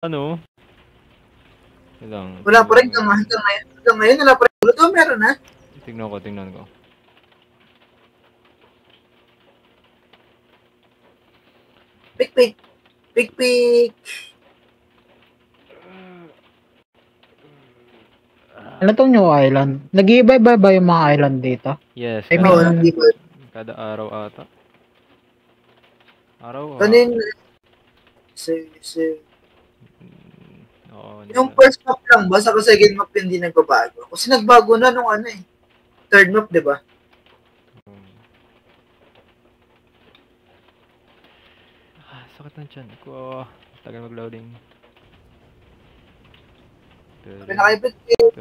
Ano? Ilang. Wala pa rin hanggang ngayon wala pa rin. Ito meron na. Tingnan ko. Pik. Ano tong New Island? Nag-iiba-iba ba yung mga island dito? Yes. I mean, kada araw ata. Araw. Kanin. Oo. Yung first map lang ba? Sa second map hindi nagbabago. Kasi nagbago na nung ano eh. Third map, di ba? Sakit ng tiyan ko. Tagal mag-loading. Pinakaibig Pik.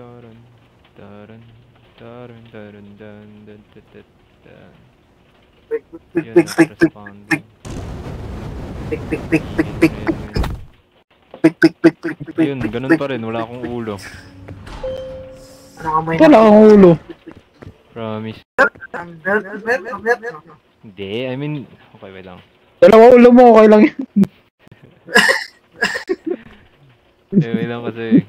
Yun, ganun pa rin. Wala akong ulo. Wala akong ulo. Promise. Hindi, I mean, okay, wait lang. Dalawa ulo mo, okay lang yan. Wait lang kasi.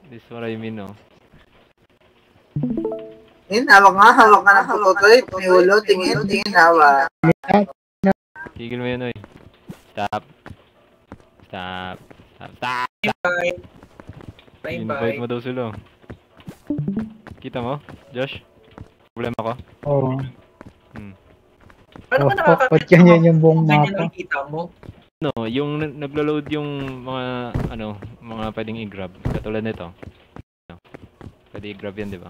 This is what I mean, no? Hawak nga ng putotoy. May ulo, tingin, hawak. Tigil mo yun, oy. Stop. Invite mo daw sila. Kita mo, Josh? Problema ko? Oo. Paano ka nakakakita yan yung buong mapa? Nakikita mo? No, yung naglo-load yung mga pwedeng i-grab. Katulad nito. Pwede i-grab yan, di ba?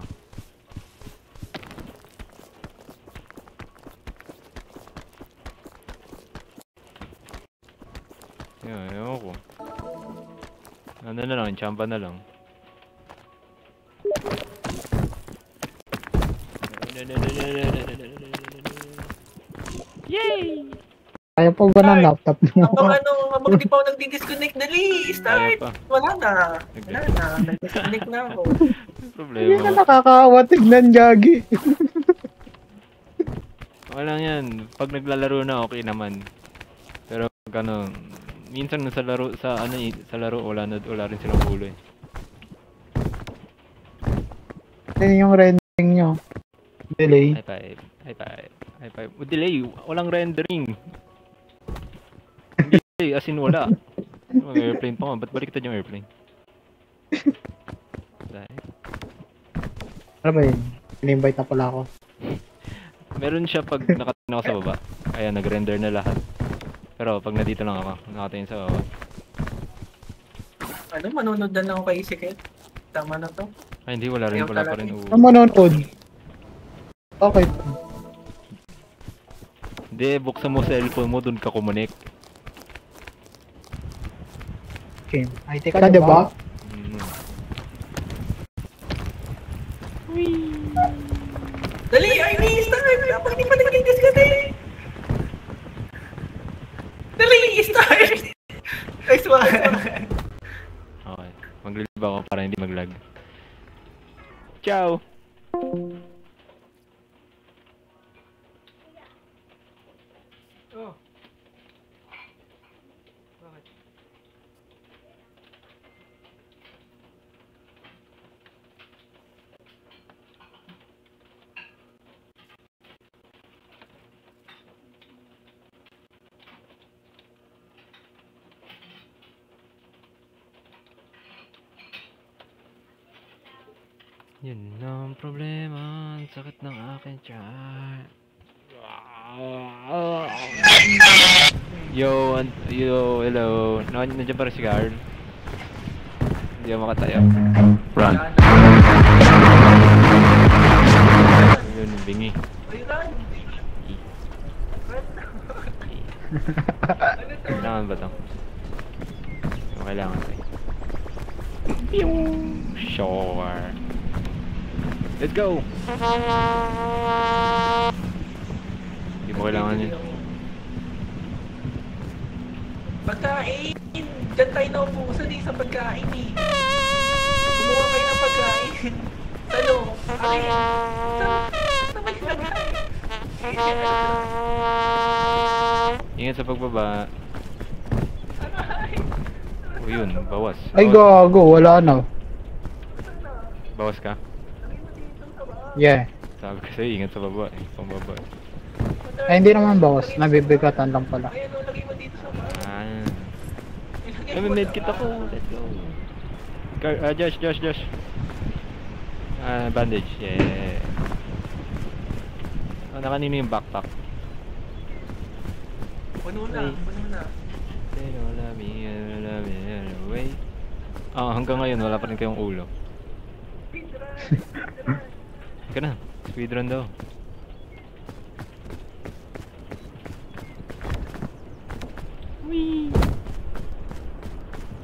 Ewan ko. Ano na lang, champa na lang. Yay! Kaya pa ba ng laptop mo? Habang di pa ako nagdi-disconnect, dali! Start! Wala na. Nag-disconnect na ako. Problema. Hindi na nakakaawa, tignan, Jaggy. Okay lang yan. Pag naglalaro na, okay naman. Pero pag ano, minsan sa laro, wala rin silang ulo eh. Ano yung rendering nyo? Delay? High five. Delay, walang rendering. Hindi delay, as in wala. May airplane pa nga, ba't baliktad yung airplane? Ano ba yun? In-invite na pala ako. Meron siya pag nakatingin ako sa baba. Ayan, nag-render na lahat. Pero pag nandito lang ako, nakatingin sa baba. Ano, manonood na lang ako kay Isikет? Tama na to? Ay, hindi, wala pa rin ulo. Ano manonood? Okay. Hindi, buksan mo cellphone mo, dun ka kumonek. Okay. Ay, teka, diba? Dali! Ay, start! Dapat hindi pa nag-disconnect! Dali! Start! Nice one! Okay, maglilib ako para hindi mag-lag. Ciao! Oh. Bakit? Yun ang problema, ang sakit ng aking tiyan. Yo, hello. Nandiyan pa rin si Carl. Hindi ako makatayo. Run. Yun, bingi. Kailangan ba ito? Kailangan ito. Sure. Let's go! Hindi mo kailangan yun. Pagkain! Diyan tayo naubusan eh sa pagkain eh. Kumuha kayo ng pagkain. Ano? Ay! Sa may pagkain. Ingat sa pagbaba. Aray! O yun, bawas. Ay, Bawas, gago. Wala na. bawas ka? Yeah. Sabi ko sa'yo, ingat sa baba eh. Pambaba eh. Ay, hindi naman bawas. Nabibigatan lang pala. Ayan o, lagay mo dito sa baba. Ah. Ilagay Ay, mo may lang. medkit ako. Let's go. Josh. Bandage. Yeah. Oh, nakanino yung backpack? Puno na. Pero wait. Hanggang ngayon wala pa rin kayong ulo. Ika na, speedrun daw. Whee!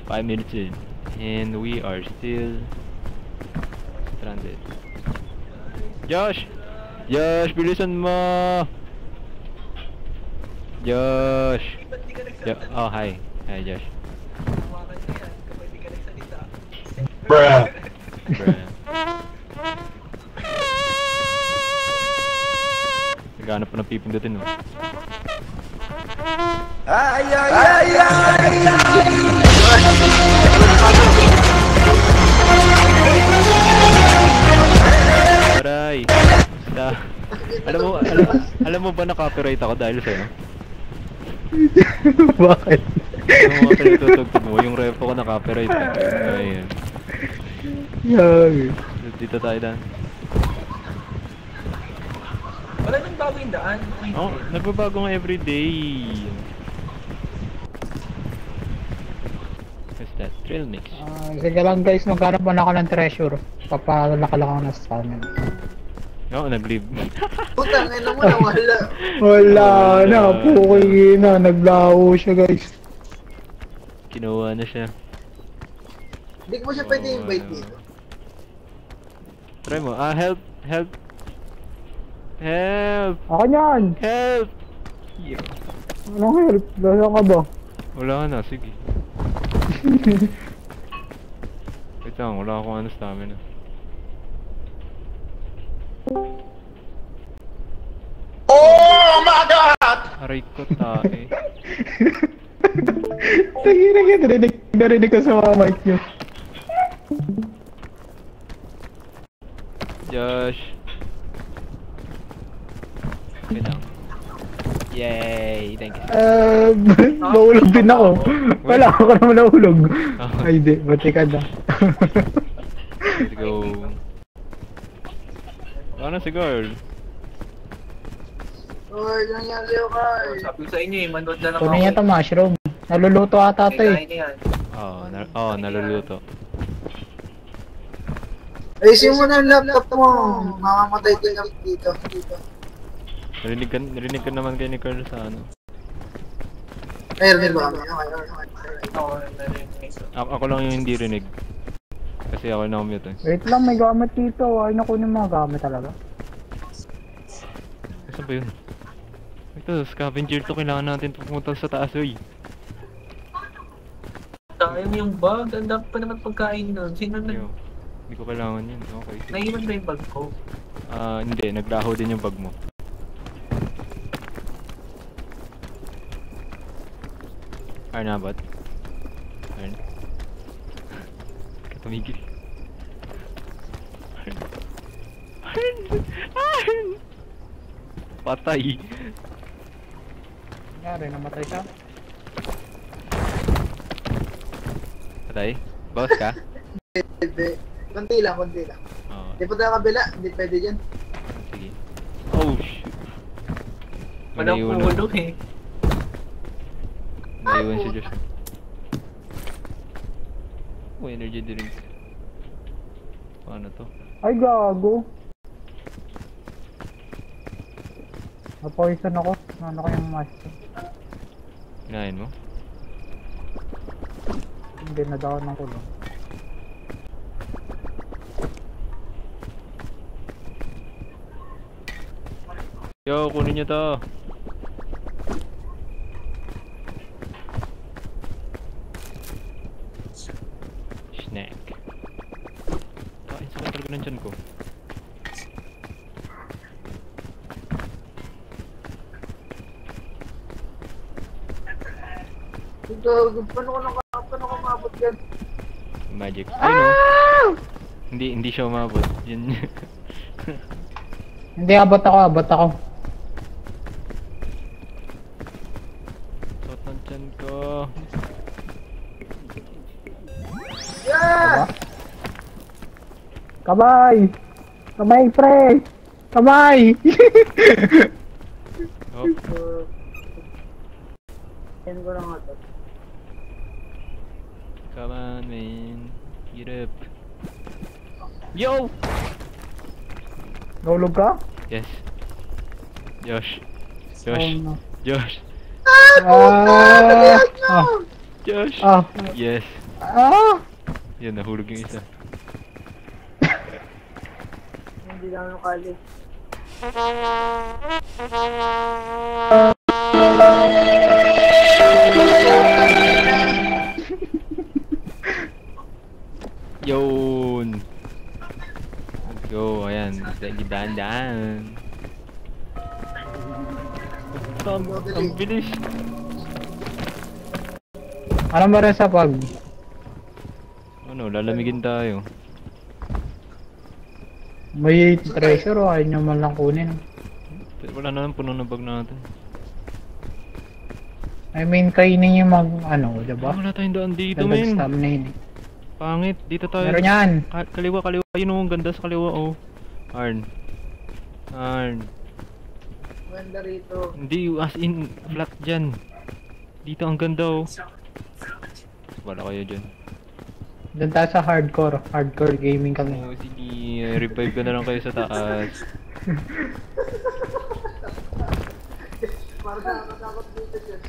5 minutes in, and we are still stranded. Josh! Josh, bilisan mo! Josh! Ba't di ka nagsalita? Oh, hi. Hi, Josh. Hawakan mo yan kapag di ka nagsalita. Bruh. Naghanap pa ng pipindutin, no? Aray! Basta. Alam mo ba na copyright ako dahil sa'yo? Bakit? Yung mga pinagtutugtog mo, yung ref ko na copyright eh. Ayun. Yagi. Dito tayo dan. Wala nang bago yung daan. Oh, nagbabago nga everyday. What's that? Trail mix. Sige lang guys, maghanap muna ako ng treasure. Papalaka lang ako ng stamina. Oo, nag-leave. Putang ina mo nawala. Wala na, puki na. Naglaho siya guys. Kinuha na siya. Hindi ko mo siya pwede invite dito. Try mo. Help! Help! Help! Ako yan! Help! Yeah. Anong help? Nasaan ka ba? Wala na, sige. Wait lang, wala akong ano stamina. Oh my God! Aray ko tae. Narinig ko sa mga mic nyo. Josh. Wait lang. Yay! Thank you. Nahulog din ako. Wala ako naman nahulog. Oh. Ay di, bati ka na. Let's go. Ano si girl? Or, nangyari sa'yo, Carl. Sabi ko sa inyo eh, manood na lang Kunin niya ito mushroom. Naluluto ata ito eh. Kailangan niya yan. Naluluto. Ayusin mo na yung laptop mo. Mamamatay din kami dito. Narinig ka naman kay ni Carl sa ano. Ay, rinig ba kami? Oo, narinig ko. Ako lang yung hindi rinig. Kasi ako na-mute eh. Wait lang, may gamit dito. Ay nakunin mga gamit talaga. Saan ba yun? Ito, scavenger to. Kailangan natin pumunta sa taas, oy. Sayang yung bag. Ang dami pa naman pagkain nun. Sino na? Hindi ko kailangan yun. Okay. Naiwan ba yung bag ko? Hindi. Naglaho din yung bag mo. Arnabat. Arn. Tumigil. Arn! Patay. Nangyari, namatay siya. Patay? Bawas ka? Hindi. Kunti lang. Oo. Hindi pa tayo kabila. Hindi pwede dyan. Sige. Oh, shoot. Walang pulo eh. Naiwan si Josh. Oh, energy drink. Paano to? Ay gago. Na-poison ako. Ano kayang mushroom? Kinain mo? Hindi na daw ng kulong. Yo, kunin niyo to. Snack. Kain sa talaga ng tiyan ko. Paano ka mabot Magic. Ayun o. Hindi siya umabot. Yun. Hindi, abot ako. Tot ng tiyan ko. Yeah! Kamay! Kamay, pre! Kamay! Hop. Yan ko lang ito. Come on, man. Get up. Yo! Nahulog ka? Yes. Josh. Oh, no. Josh. Josh. Ah! Yes. Ah! Yan, nahulog yung isa. Hindi lang yung kali. Yun. Let's go. Ayan. Daan. Ang bilis. Ano ba rin sa pag? Ano, lalamigin tayo. May treasure o ayaw nyo man lang kunin? Wala na lang puno ng bag natin. I mean, kainin yung ano, diba? Wala tayong daan dito, Dagdag men. stamina yun. Pangit. Dito tayo. Meron yan! Kaliwa. Yun o, ang ganda sa kaliwa, oh. Arn. Ganda rito. Hindi, as in, flat dyan. Dito ang ganda, oh. Wala kayo dyan. Doon tayo sa hardcore gaming kami. Oh, sige, revive ko na lang kayo sa taas. Para nakakatakot dito dyan.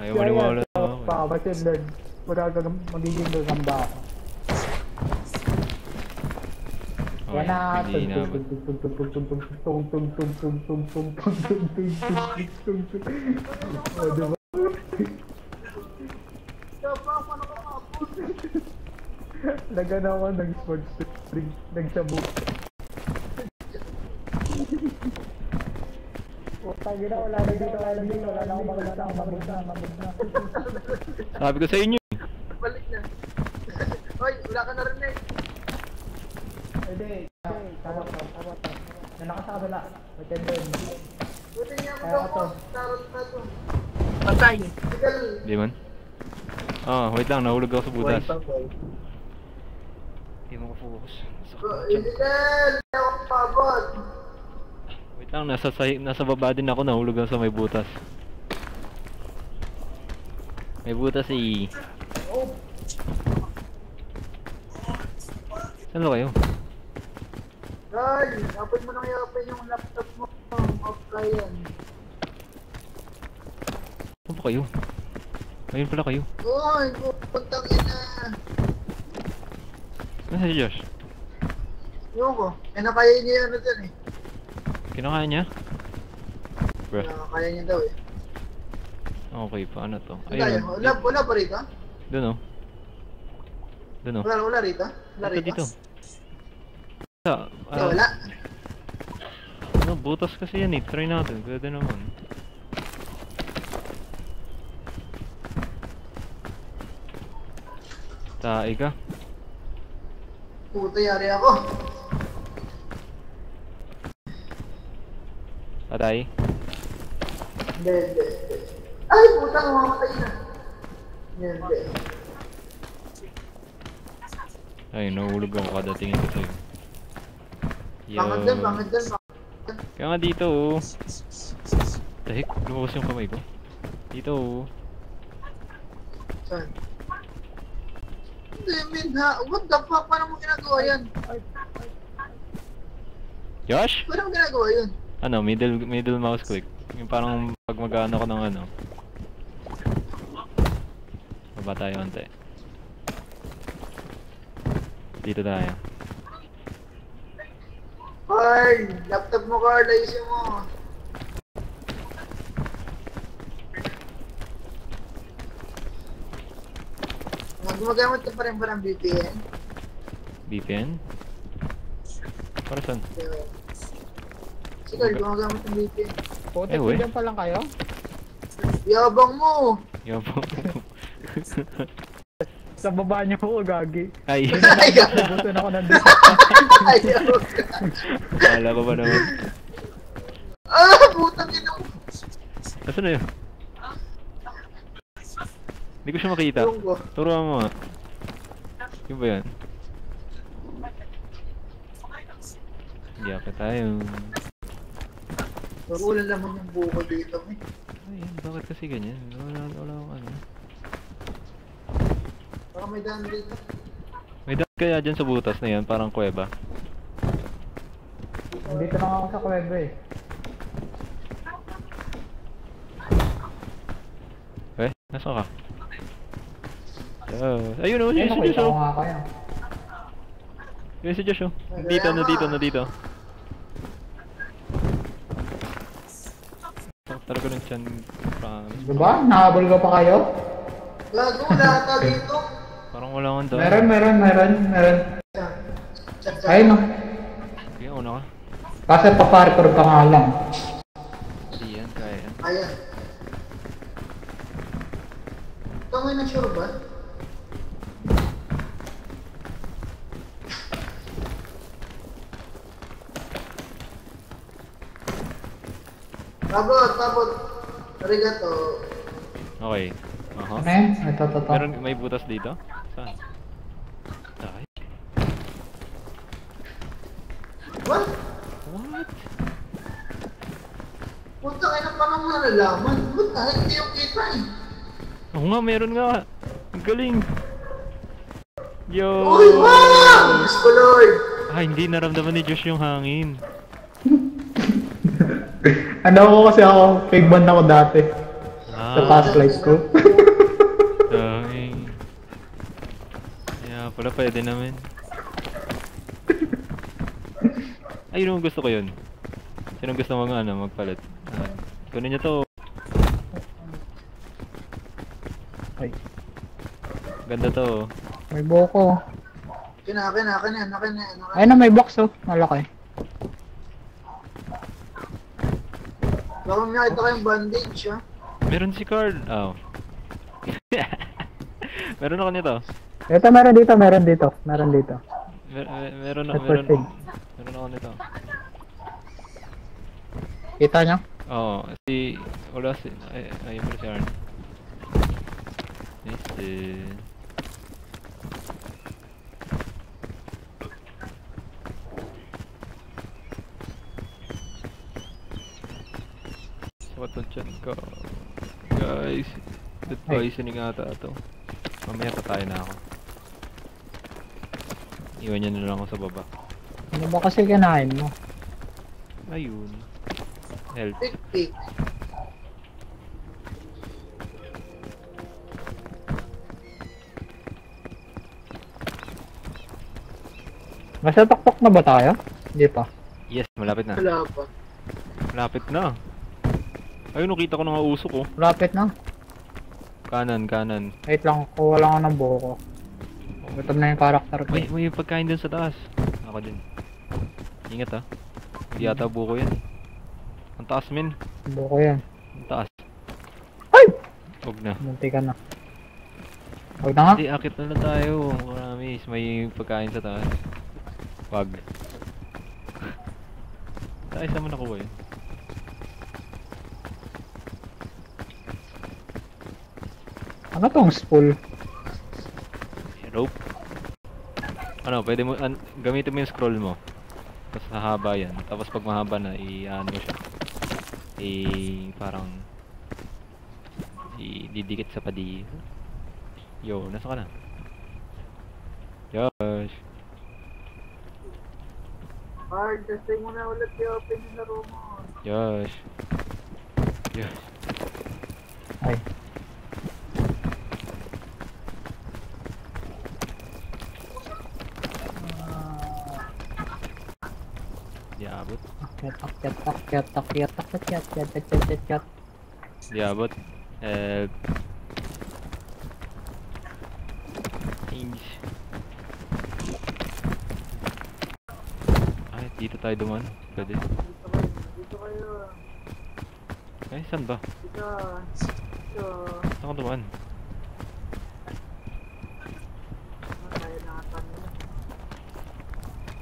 Ayaw mo maniwala na ako. Pakabasyon Lord. Magiging gagamba ako. Okay, hindi inabot. Nagana ako ng sports drink, nagsabog. Putang ina, wala na dito, wala na akong mabog na. Sabi ko sa inyo. Balik na. Hoy, wala ka na rin eh. Hindi, tama. Na nakasabala. Matendon. Buti niya Kaya ako to. tarot na to. Patay. Tigal. Di man? Wait lang, nahulog ako sa butas. Hindi mo ko focus. Tigal. Hindi ako pabot. Wait lang, nasa baba din ako, nahulog ako sa may butas. May butas eh. Saan ba kayo? Guys, dapat mo nang yapin yung laptop mo. Off-client. Saan ba kayo? Ayun pala kayo. Uy, puntang ina. Nasaan si Josh? Yung ko. Nakaya niya ano dyan eh. Kinakain niya? Bruh. Nakakaya niya daw eh. Okay, paano to? Ayun. Wala pa rito? Doon oh. Wala rito? Wala Ito rito? dito. Wala. Ano, butas kasi yan eh. Try natin. Pwede naman. Tae ka. Puta, yari ako. Patay. Hindi. Ay, puta, mamamatay na. Hindi. Ay, nahulog ako kada tingin ko sa'yo. Bangad dyan. Kaya nga dito oh. The heck? Lumabas yung kamay ko. Dito oh. Saan? Hindi, min ha. What the fuck? Paano mo ginagawa yan? Josh? Paano mo ginagawa yun? Ano, middle mouse click. Yung parang pag mag-ano ko ng ano. Baba tayo onte. Dito tayo. Carl! Laptop mo, Carl. Ayusin mo. Gumagamit ka pa rin ba ng VPN? VPN? Para saan? Si Carl, gumagamit ng VPN. Puti, Eh, we. dyan pa lang kayo? Yabang mo! Yabang. Sa baba niyo ako, gagi. Ay, Nabuto na ako nandito. Ayaw. kala ko ba naman. Putang ina. Nasaan na yun? Hindi ko siya makita. Yung ko. Turuan mo nga. Yung ba yan? Hindi ako tayo. Pero wala naman yung buko dito, eh. Ayan, bakit kasi ganyan? Wala akong ano. Baka may daan dito. May daan kaya dyan sa butas na yan, parang kuweba. Nandito lang ako sa kuweba eh. Nasaan ka? Ayun o, Ayun, si Josh nakita ko o. nga kayo. Ayun si Josh o. Nandito. Talaga ng chan. Promise. Diba? Nakahabol ka pa kayo? Gago, wala ata dito. Parang wala akong daan. Meron. Check. Ayun no. Sige, una ka. Kasi paparkour ka nga lang. Hindi yan, kaya yan. Ayan. Ito may na-sure ba? Tabot. Arigato. Okay. Aha. Ano yun? Ito. May butas dito? Saan? Ay. What? What? Puta kayo na parang nalalaman. Ba't na? Hindi yung kita eh. Oo nga, meron nga. Ang galing. Yo! Uy, wow! Diyos ko, Lord! Ah, hindi naramdaman ni Josh yung hangin. Ano ko kasi ako, fake band ako dati. Sa past life ko. Dahil. Kaya pala pwede naman. Ayun ang gusto ko yun. Sinong gusto mga magpalit? Kunin niyo to. Ay, Ganda to. may buko. Akin yan. Ayun na, may box oh. Malaki. Baka may nakita kayong bandage, ha? Meron si Carl. Oh. Meron ako nito. Ito, meron dito. Meron Perfect. ako nito. Kita niyo? Oo, wala si, ayun pala si Arn. Nice. What the chat ko? Guys, good poisoning ata ito. Mamaya patay na ako. Iwan niya na lang ako sa baba. Ano ba kasi kinain mo? Ayun. Help. Pick. Nasa tuktok na ba tayo? Hindi pa. Yes, malapit na. Wala pa. Malapit na. Ayun, nakita ko na nga usok oh. Lapit na. Kanan. Wait lang, kuha lang ako ng buko. Gutom na yung karakter ko. May pagkain dun sa taas. Ako din. Ingat ha. Hindi yata buko yan. Ang taas min. Buko yan. Ang taas. Ay! Huwag na. Munti ka na. Huwag na nga. Hindi, akit na lang tayo. Promise, may pagkain sa taas. Wag. Tayo saan mo nakuha yun? Ano tong spool? Rope? Ano, pwede mo, gamitin mo yung scroll mo. Tapos hahaba yan. Tapos pag mahaba na, ano mo siya. Parang didikit sa padi. Yo, nasa ka na? Josh. Hard, testing mo na ulit i-open yung laro mo. Josh. Ay. Di abot. Akyat. Di abot. Change. Ay, dito tayo duman. Pwede. Dito kayo. Ay, saan ba? Dito. Saan ka duman?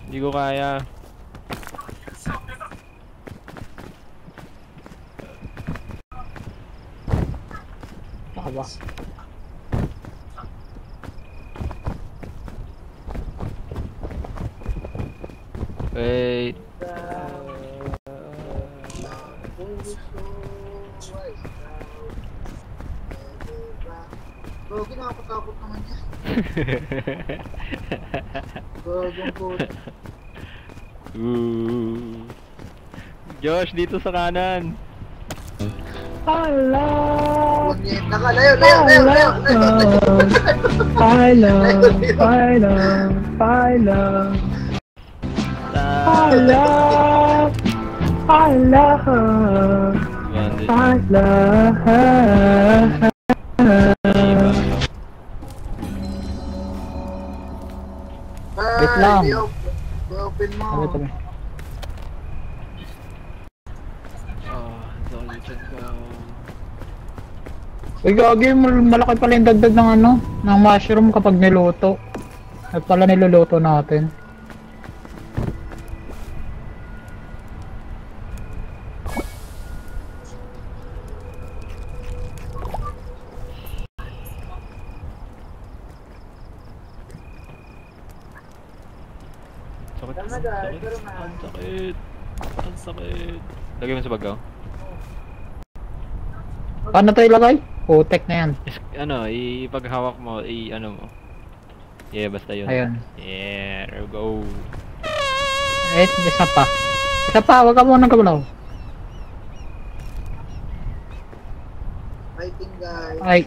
Hindi ko kaya. Baka ba? Wait. Gogi, nakakatakot naman yan. Gogong po. Josh, dito sa kanan. Hala! Bunyet, nakalayo, layo, layo, layo, layo. Hala! Hala! Hala! Hala! Hala! Hala! Wait lang. I-open mo. Sabi ko. Uy, gagi, malaki pala yung dagdag ng ano, ng mushroom kapag niluto. At pala niluluto natin. Sakit, ang sakit. Ang sakit. Lagay mo sa bagaw. Paano tayo ilagay? Putek na yan. Ano, ipaghawak mo, ano mo. Yeah, basta yun. Ayun. Yeah, there we go. Eh, isa pa. Isa pa, wag ka muna kabalaw. Fighting guys. Ay.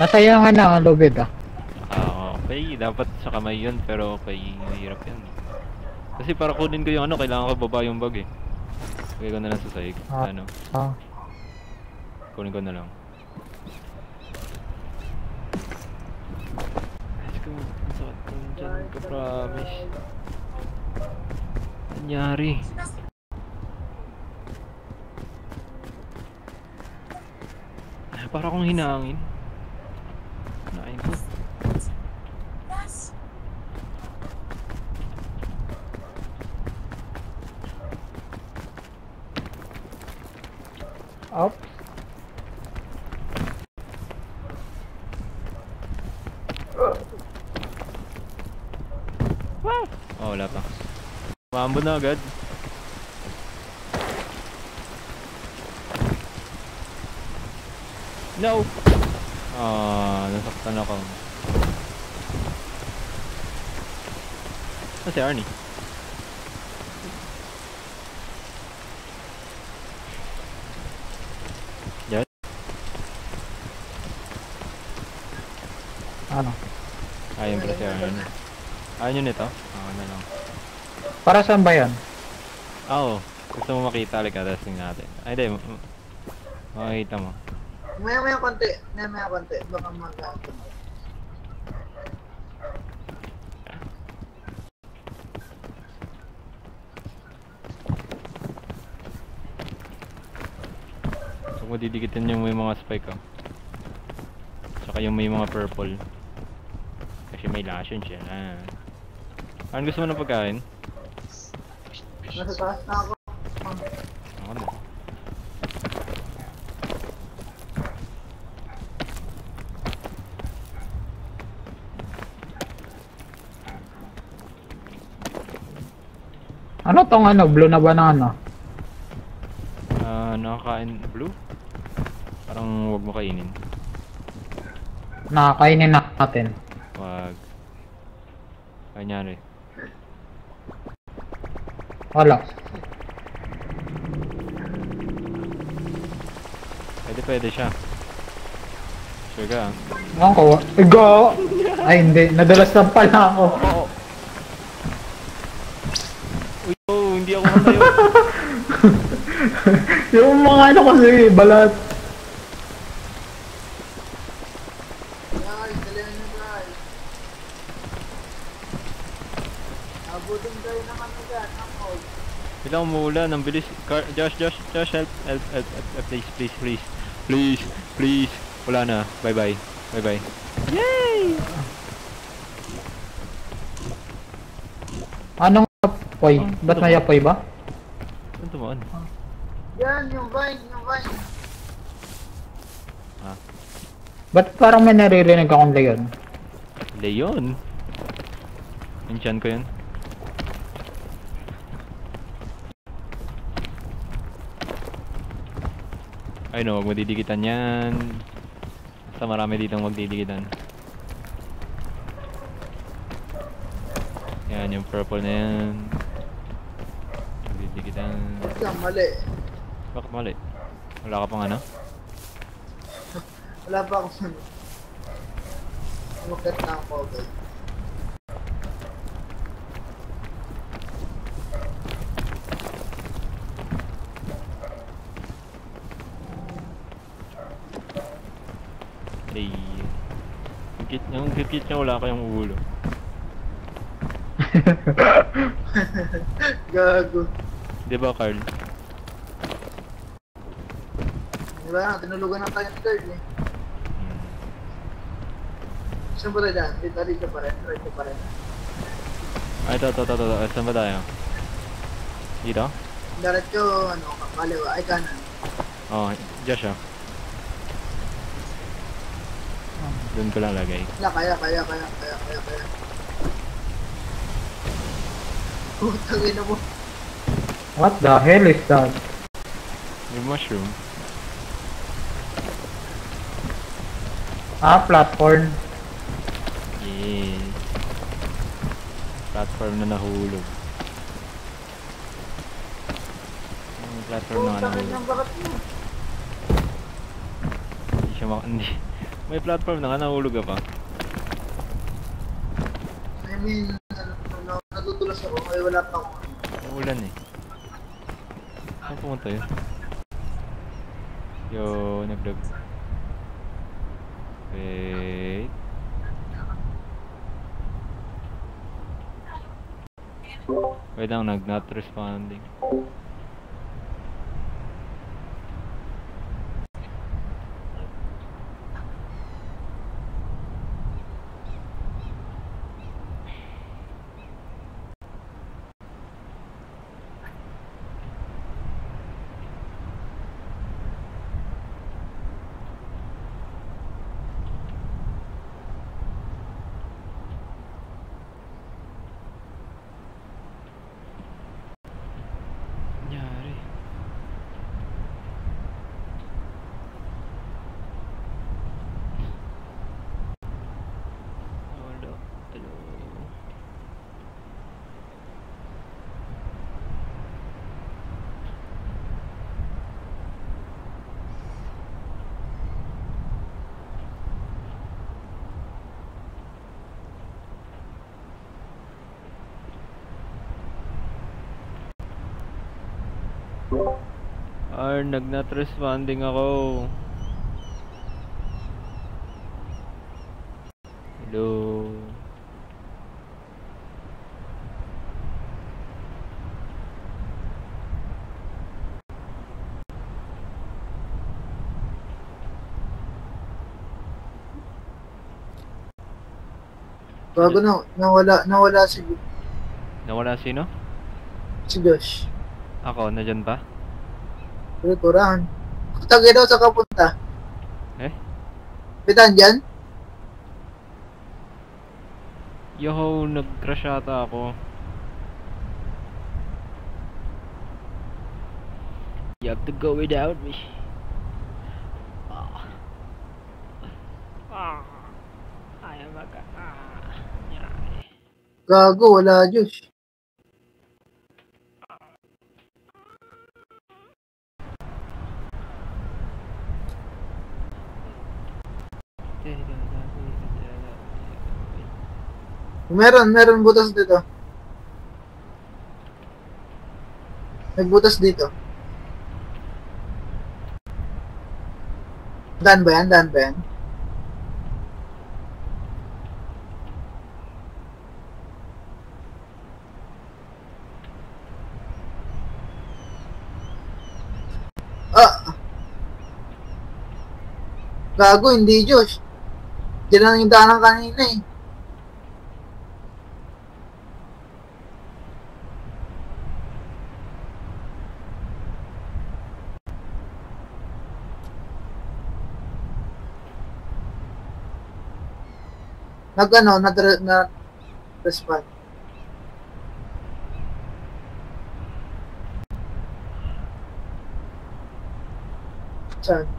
Nasa yung ano, lubid ah. Okay, dapat sa kamay yun, pero okay, mahirap yan. Kasi para kunin ko yung ano, kailangan ko baba yung bag eh. Lagay ko na lang sa sahig. Ano? Kunin ko na lang. Let's go. Ang sakit naman dyan, ka-promise. Nangyari. Para akong hinangin. Nain ko. Up. Oh, wala pa. Maambon na agad. No! Nasaktan ako. Si Arnie? Yan? Ano? Ayun pala si Arnie. Ayaw nyo nito? Ako na lang. Para saan ba yan? Oo. Gusto mo makita, like, testing natin. Ay, di. Makikita mo. Maya konti. Maya konti. Baka mag-ato. So, mo didikitin yung may mga spike, oh. Tsaka yung may mga purple. Kasi may lotion siya. Ano gusto mo ng pagkain? Nasa taas na ako. Ako na. Ano tong ano, blue na banana? Nakakain blue? Parang wag mo kainin. Nakakainin natin. Wag. Kanyari. Wala. Pwede siya. Sure ka, ah? Ewan ko. Go! Ay hindi, nadalas lang pala ako. Oo. Uy, oh, hindi ako matayo. Yung mga ano kasi, balat. Guys, dalihan nyo guys. Abutin kayo ng ano dyan, ng hold. Bilang umuulan, ang bilis. Josh, help. Please. Wala na. Bye-bye. Yay! Anong apoy? Ba't may apoy ba? Saan tumaan? Yan, yung vine, yung vine. Ba't parang may naririnig akong leon? Leon? Enchant ko yun. Ay no, huwag madidikitan yan. Basta marami ditong magdidikitan. Yan, yung purple na yan. Magdidikitan. Yan, mali. Bakit mali? Wala ka pang ano? Wala pa akong ano. Umakit na ako, okay. Ay. Yung kit niya wala kayong ulo. Gago. Di ba, Carl? Diba, tinulugan na tayo ni Third eh. Saan ba tayo dyan? Dito pa rin, dito pa rin. Ay, ito. Saan ba tayo? Dito? Diretso, ano, kaliwa, ay kanan. Oh, Josh ah. Doon ko lang lagay. Kaya. Putang ina mo. What the hell is that? Yung mushroom. Ah, platform. Yes. Platform na nahulog. Yung platform na Putang ina, nahulog. bakit mo? Hindi siya hindi. May platform na nga, nahulog ka pa. I mean, natutulas ako, ay wala pa ako. Uulan eh. Saan pumunta yun? Yo, nag-lag. Wait. Wait lang, not responding. Nangyari. Wala. Hello. Not responding ako. Hello. Bago na, nawala si Nawala sino? Josh. Ako, nandyan pa? Turahan. Tagay daw sa kapunta. Eh? Pitan dyan? Yo, nag-crash ata ako. You have to go without me. I am a Gago, wala Josh. Meron butas dito. Nagbutas dito. Daan ba yan? Ah! Gago, hindi Josh. Diyan lang yung daanan kanina eh. respond. Saan?